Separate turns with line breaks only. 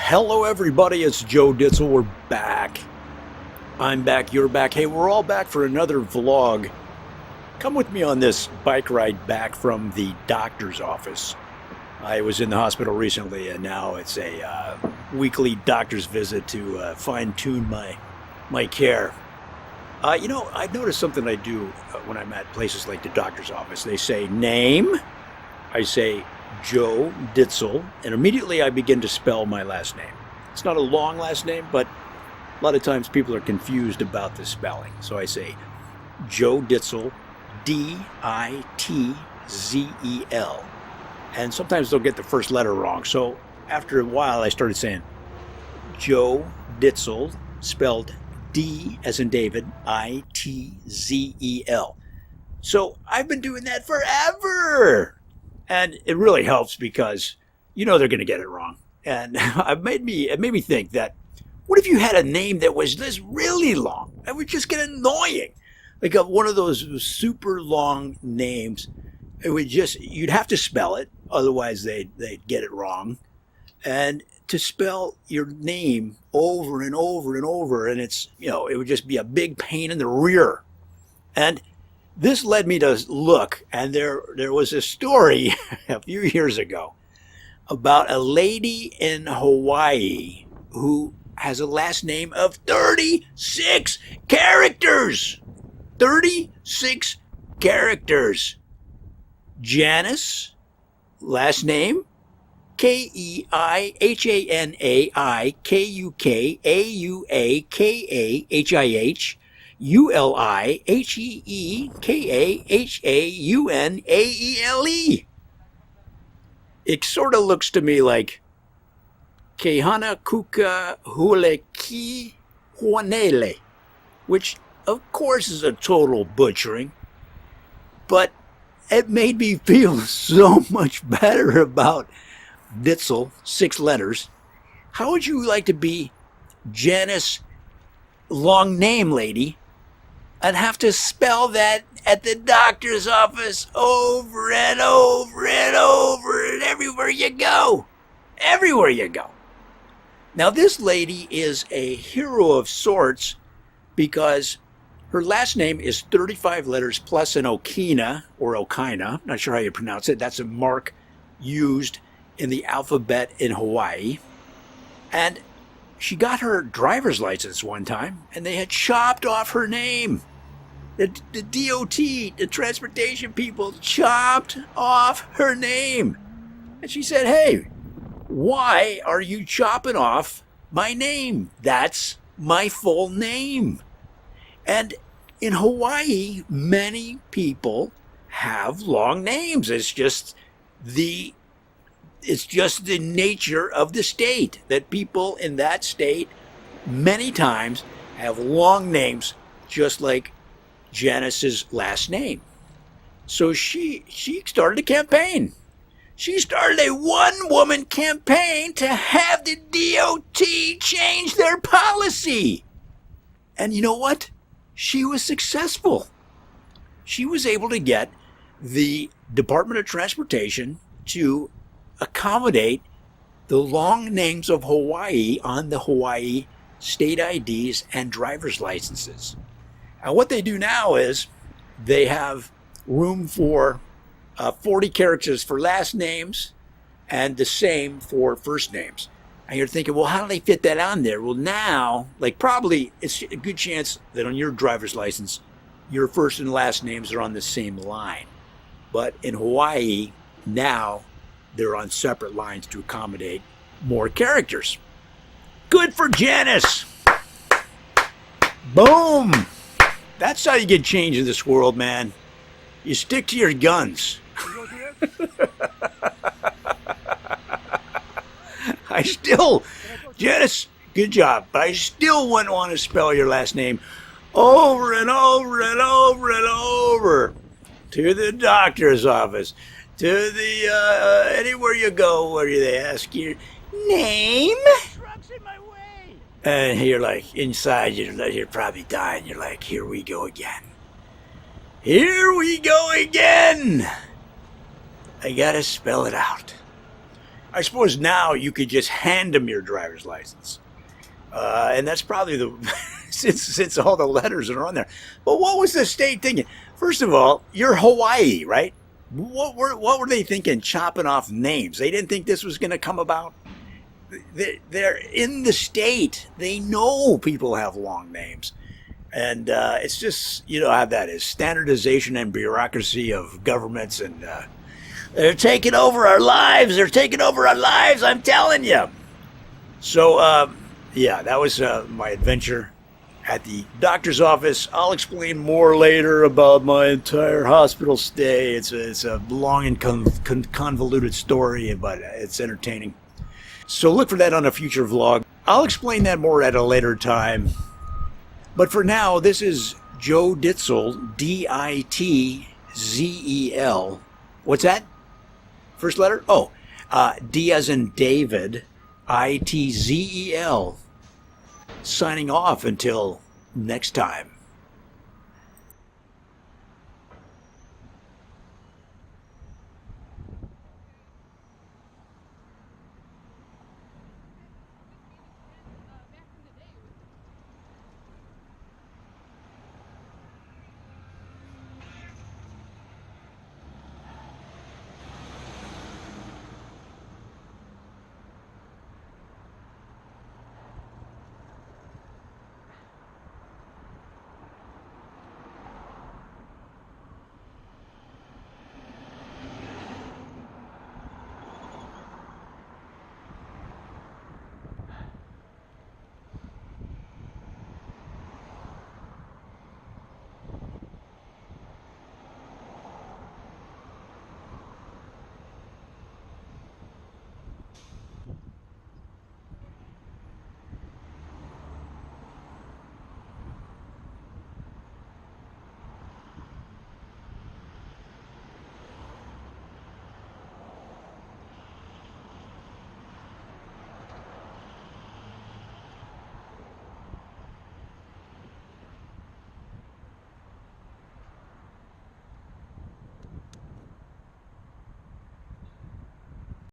Hello everybody, it's Joe Ditzel. We're back. I'm back, you're back. Hey, we're all back for another vlog. Come with me on this bike ride back from the doctor's office. I was in the hospital recently and now it's a weekly doctor's visit to fine-tune my care. I've noticed something I do when I'm at places like the doctor's office. They say name, I say Joe Ditzel, and immediately I begin to spell my last name. It's not a long last name, but a lot of times people are confused about the spelling. So I say Joe Ditzel, D-I-T-Z-E-L. And sometimes they'll get the first letter wrong. So after a while, I started saying Joe Ditzel, spelled D as in David, I-T-Z-E-L. So I've been doing that forever. And it really helps because they're going to get it wrong. And it made me think that, what if you had a name that was this really long? That would just get annoying. Like one of those super long names, you'd have to spell it, otherwise they'd get it wrong. And to spell your name over and over and over, and it would just be a big pain in the rear. And this led me to look, and there was a story a few years ago about a lady in Hawaii who has a last name of 36 characters. 36 characters. Janice, last name, Keihaneikaukaauahich. Uliheekaunaeale. It sort of looks to me like Kehana Kuka Huleki Huanele, which of course is a total butchering, but it made me feel so much better about Ditzel, 6 letters. How would you like to be Janice, long name lady, and have to spell that at the doctor's office over and over and over and everywhere you go? Everywhere you go. Now this lady is a hero of sorts because her last name is 35 letters plus an okina or okina. Not sure how you pronounce it. That's a mark used in the alphabet in Hawaii. And she got her driver's license one time, and they had chopped off her name. The DOT, the transportation people, chopped off her name. And she said, "Hey, why are you chopping off my name? That's my full name." And in Hawaii, many people have long names. It's just the nature of the state that people in that state many times have long names, just like Janice's last name. So she started a campaign. She started a one-woman campaign to have the DOT change their policy. And you know what? She was successful. She was able to get the Department of Transportation to accommodate the long names of Hawaii on the Hawaii state IDs and driver's licenses. And what they do now is they have room for 40 characters for last names and the same for first names. And you're thinking, well, how do they fit that on there? Well, now, probably it's a good chance that on your driver's license, your first and last names are on the same line. But in Hawaii, now they're on separate lines to accommodate more characters. Good for Janice. Boom. That's how you get change in this world, man. You stick to your guns. Janice, good job. But I still wouldn't want to spell your last name over and over and over and over to the doctor's office, to the anywhere you go where they ask your name.
Truck's in my way.
And you're like, inside, you're probably dying. You're like, here we go again. Here we go again. I gotta spell it out. I suppose now you could just hand them your driver's license. And that's probably the since all the letters are on there. But what was the state thinking? First of all, you're Hawaii, right? What were they thinking? Chopping off names? They didn't think this was going to come about. They're in the state. They know people have long names, and it's just how that is standardization and bureaucracy of governments, and they're taking over our lives. They're taking over our lives. I'm telling you. So. Yeah, that was my adventure at the doctor's office. I'll explain more later about my entire hospital stay. It's a long and convoluted story, but it's entertaining. So look for that on a future vlog. I'll explain that more at a later time. But for now, this is Joe Ditzel, D-I-T-Z-E-L. What's that? First letter? Oh, D as in David, I-T-Z-E-L. Signing off until next time.